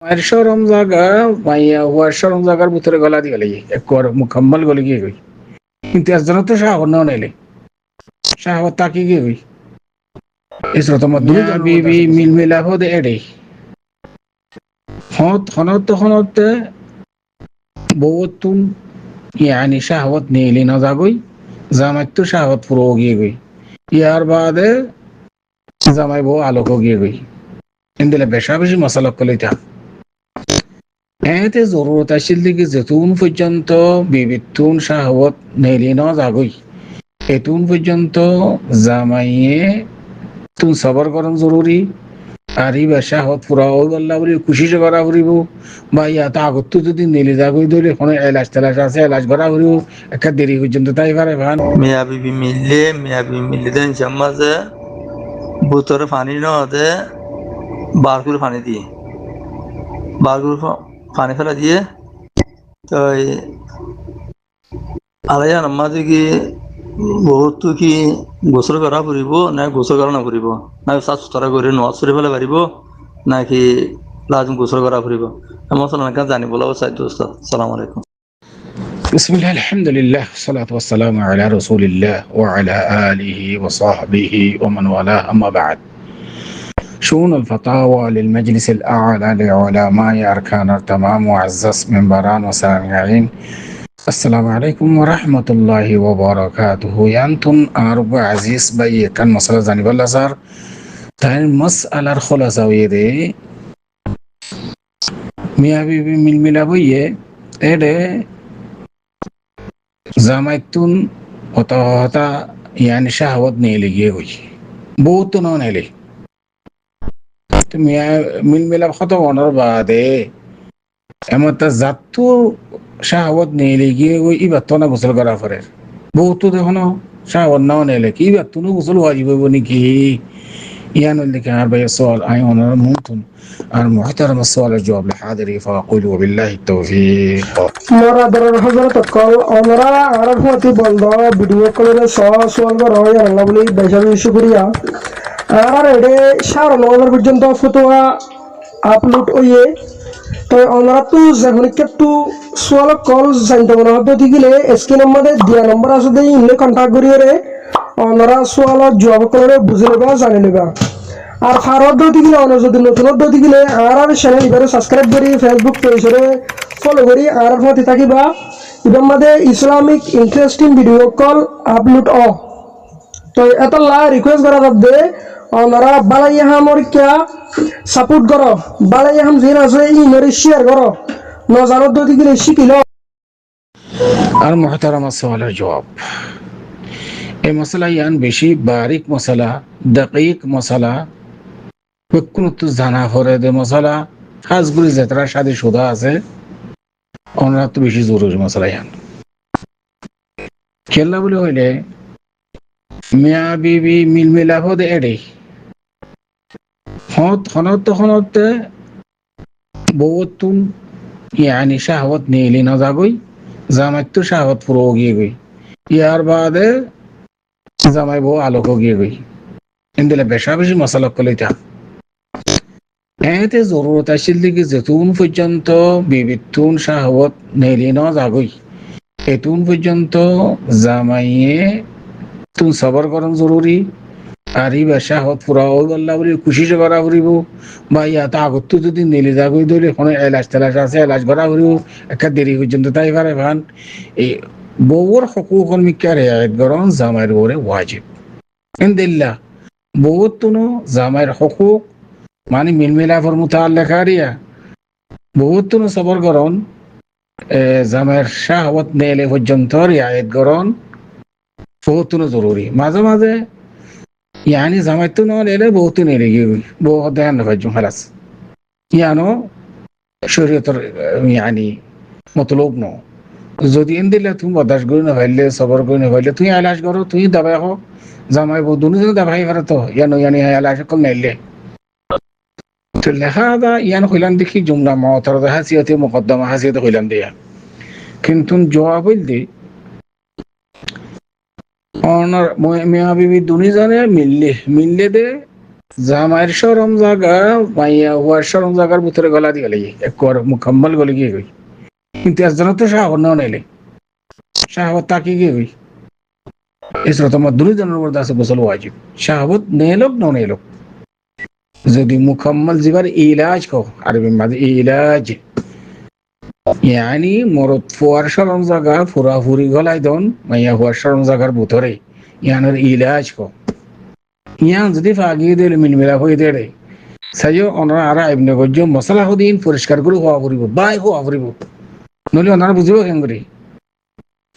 মায়ের সরম জাগা মাইয়া হওয়ার সরম জাগার ভিতরে গলা দিয়ে গেলে একবার মুকাম্মাল গলে গিয়ে গই কিন্তু একজনের তো শাহর নাও নাইলে শাহর তাকি গিয়ে গই এসর তোমার দুই জন বিবি মিল মিলাপ হতে এড়ে হত হনত হনতে বহুতুন ইয়ানি শাহওয়াত নেইলি না যাগই জামাই তো শাহওয়াত পুরো গিয়ে গই ইয়ার বাদে জামাই বউ আলোক গিয়ে গই ইন্দিলে বেশা বেশি মশলা কলিতা এতে জরুরত আসিল দিকে যেতুন পর্যন্ত বিবিতুন শাহওয়াত নেইলি না যাগই এতুন পর্যন্ত জামাইয়ে তুন সবর করন জরুরি আর ই বেশা হত পুরা ওই বললা বলি খুশি করা ফুরিব বা ইয়াত আগত যদি নেলি যাগই ধরে কোনো এলাচ তেলাচ আছে এলাচ করা ফুরিব একটা দেরি পর্যন্ত তাই পারে ভান মিয়া বিবি মিললে দেন মাঝে বোতলে পানি নদে বারগুলো পানি দিয়ে বারগুলো পানি ফেলা দিয়ে তো আলাইয়া নামাজে কি বহুত কি গোসল করা ফুরিব না গোসল করা না ফুরিব না সাফ সুতরা করে নোয়াজ ফুরি ফেলে পারিব নাকি লাজম গোসল করা ফুরিব এমন সালাম জানিব চাই দোস্ত সালাম আলাইকুম بسم الله الحمد لله والصلاة والسلام على رسول الله وعلى آله وصحبه ومن والاه أما بعد شؤون الفتاوى للمجلس الأعلى لعلماء أركان التمام معزز من بران وسامعين السلام عليكم ورحمة الله وبركاته يانتون أربع عزيز بي كان مسألة زاني بالله صار تاين مسألة الخلاصة ويدي ميا بيبي من ملابوية إيه জামাইতুন হতা হতা ইয়ানি শাহওয়াত নেইলে গিয়ে গই বহুত ন নেইলে তুমি মিল মিলাপ কত অনর বাদে এমন তা জাতু শাহওয়াত নেইলে গিয়ে গই ইবার তো না গোসল করা পরে বহুত দেখো শাহওয়াত নাও নেইলে কি ইবার তুনো গোসল ওয়াজিব হইব নাকি ইয়ান اللي আর ভাই السؤال اي অনর মুনতুন আর محترم السؤال الجواب لحاضري فاقول وبالله التوفيق মরাদরের হজরত কল আমরা আরব হতে বন্ধ ভিডিও কলের সোয়াল করা হয় আল্লাহ বলি বেশি শুকরিয়া আর এডে সার নভেম্বর পর্যন্ত ফটোয়া আপলোড হইয়ে তো আমরা তো যখন একটু সোয়াল কল জানতে মনে হতো দিলে স্ক্রিন আমাদের দিয়া নম্বর আছে দেই ইনলে কন্টাক্ট করিয়ে রে আমরা সোয়াল জবাব করে বুঝে নেবা জানে নেবা আর ফারদ দিলে অন্য যদি নতুন দিলে আর চ্যানেল এবারে সাবস্ক্রাইব করি ফেসবুক পেজে ফলো করি আর ফতে থাকিবা এবার মধ্যে Islamic interesting video call upload তো এত লা রিকোয়েস্ট করা যাবে ওনারা বালাইয়া হামর কিয়া সাপোর্ট করো বালাইয়া হাম জিন আছে ই মেরে শেয়ার করো নজারত দিলে শিখিলো আর محترم السؤال الجواب এই মশলা ইয়ান বেশি বারিক মশলা দকিক মশলা কোনো তো জানা করে দে মশলা খাসগুলি যেতরা সাদে সুদা আছে ওনারা তো বেশি জরুরি মশলা ইয়ান খেলা বলে হইলে মিয়া বিবি মিল মিলাপ হতে এড়ে হনতে বহুতুন ইয়ানি শাহওয়াত নেইলি না যাগই জামাই তো শাহওয়াত পুরো গিয়ে গই ইয়ার বাদে জামাই বউ আলোক গিয়ে গই ইন্দিলে বেশা বেশি মশলা কলিতা এতে জরুরত আসিল দিকে যেতুন পর্যন্ত বিবিতুন শাহওয়াত নেইলি না যাগই এতুন পর্যন্ত জামাইয়ে তুন সবর করন জরুরি আর ই বেশা হত পুরা ওই বললা বলি খুশি করা ফুরিব বা ইয়াত আগত যদি নেলি যাগই ধরে কোনো এলাচ তেলাচ আছে এলাচ করা ফুরিব একটা দেরি পর্যন্ত তাই পারে ভান এই বউর হকুকল মিকা রেয়ায়ত করন জামাইয়ের বউরে ওয়াজিব ইনদিল্লাহ বহুত তুনো জামাইয়ের হকুক মানে মিলমিলাফর মুতাআল্লিকা রিয়া বহুত তুনো সবর করন জামাইয়ের শাহওয়াত নেলে পর্যন্ত রিয়ায়ত করন বহুত তুনো জরুরি মাঝে মাঝে ইয়ানি জামাই তো নেলে বহুত নেলে গিয়ে বহুত ধ্যান রাখજો খালাস ইয়ানো শরীয়তের ইয়ানি মতলব ন যদি এন দিলে তুমি বরদাস্ত করে না ভাইলে সবর করে না ভাইলে তুই এলাচ করো তুই দাবাই হো জামাই বউ দুজনে দাবাই পারে তো ইয়ানো ইয়ানি এলাচ কল নাইলে তো লেখা দা ইয়ান হইলাম দেখি জুমলা মতরদ হাসিয়তে মুকদ্দমা হাসিয়তে হইলাম দিয়া কিন্তু জবাব হইল অনার মিয়া বিবি দুজনে মিললে দে জামাইয়ের শরম জাগা মাইয়া হওয়ার শরম জাগার ভিতরে গলা দিয়ে গেলে একবার মুকাম্মাল গলে গিয়ে গই কিন্তু একজনের তো শাহবত নাও নাইলে শাহবত তাকে গিয়ে গই এছাড়া তোমার দুজনের উপর আছে গোসল ওয়াজিব শাহবত নেলোক নাও নেলোক যদি মুকাম্মাল জিবার ইলাজ কো আরবি মাঝে ইলাজ ইয়ানি মরদ ফুয়ার শরম জাগা ফুরাফুরি গলাই দন মাইয়া হওয়ার শরম জাগার ভিতরে ইয়ানের ইলাজ কো ইয়ান যদি ফাগিয়ে দিলে মিলমিলা হয়ে দেড়ে সাইও ওনারা আর আইবনে গজ্জ মশলা হদিন পরিষ্কার করে হওয়া পড়িব বাই হওয়া পড়িব নইলে ওনারা বুঝিব কেন করে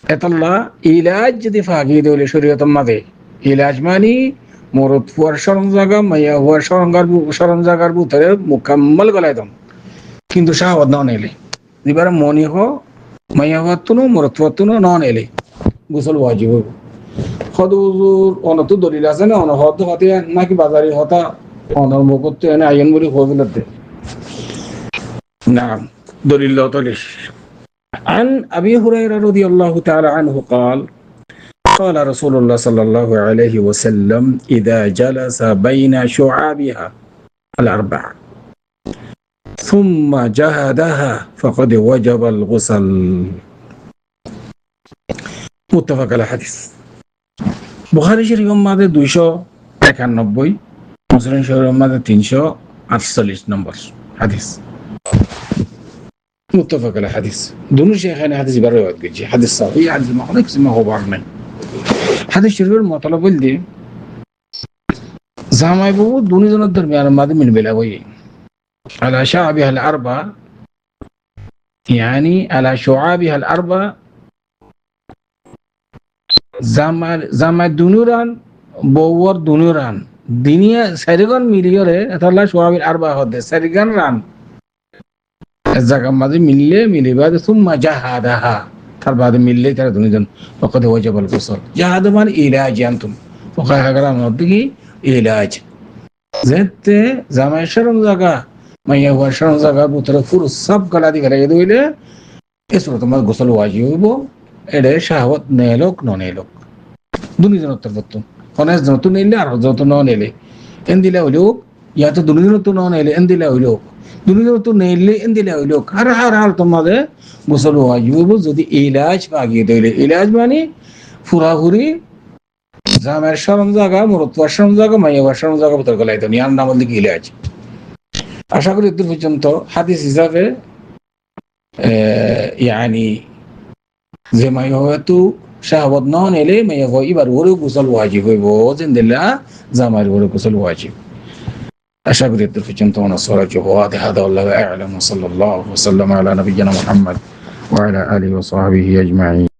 এতল্লা ইলাজ যদি ফাগিয়ে দিলে শরীয়তের মাঝে ইলাজ মানি মরদ ফুয়ার শরম জাগা মাইয়া হওয়ার শরম জাগার ভিতরে মুকাম্মাল গলায় দম কিন্তু শাহবাদ নাও নেলে এবার মনি হো মাইয়া হওয়ার তুনো মরদ ফুয়ার তুনো নাও নেলে গোসল ওয়াজিব হইব হদুজুর অনত দলিল আছে না অন হদ হতে নাকি বাজারি হতা অনর মুখতে এনে আইন বলি হবিলতে নাম দলিল তলিশ عن أبي هريرة رضي الله تعالى عنه قال قال رسول الله صلى الله عليه وسلم إذا جلس بين شعابها الأربع ثم جهدها فقد وجب الغسل متفق على حديث বুখারী শরীফের মধ্যে 291 মুসলিম শরীফের মধ্যে 348 নম্বর হাদিস متفق على حديث دونو شيخين حديث بروايات جي حديث صحيح حديث مخالف ما هو بارني حديث شريف المطلب ولدي زعما يبو دوني زون الدرميان ماذا من بلاوي على شعبها الأربع يعني على شعابها الأربع زعما دونوران بوور دونوران دنيا سريغان مليورة أتلا شعاب الأربع هذا سريغان ران الزكاة ماذا ملي بعد ثم جهادها تر بعد ملي ترى دونيدن وقد وجب الغسل جهاد مان علاج أنتم فقه هكذا نودي علاج زت زمان شرم زكاة ما يهوى شرم زكاة بطر فرص سب كلا دي كلا يدو إلى إسرة ما غسل واجب بو إلى شهوت نيلوك نونيلوك دونيدن تربطون خناس دونتو نيلة أرزوتو نونيلة إندي لا ولوك يا تو دونيدن تو نونيلة إندي لا ولوك দুনিয়া তো নেইলে এন্দিলে হইলো আর হাল তোমাদের গোসল ওয়াজিব যদি ইলাজ পাগিয়ে দিলে ইলাজ মানে ফুরাফুরি জামের শরম জায়গা মরত্বার শরম জায়গা মাইয়াবার শরম জায়গা ভিতর গলাই তো নিয়ার নাম দিকে ইলাজ আশা করি দূর পর্যন্ত হাদিস হিসাবে ইয়ানি যে মাইয়া হয়তো শাহবত না নেলে মাইয়া হয় এবার ওরে গোসল ওয়াজিব হইব জিন্দিল্লা জামাইর ওরে গোসল ওয়াজিব أشكر الدرفجنت ونصرج وهذا هذا والله أعلم وصلى الله وسلم على نبينا محمد وعلى آله وصحبه أجمعين.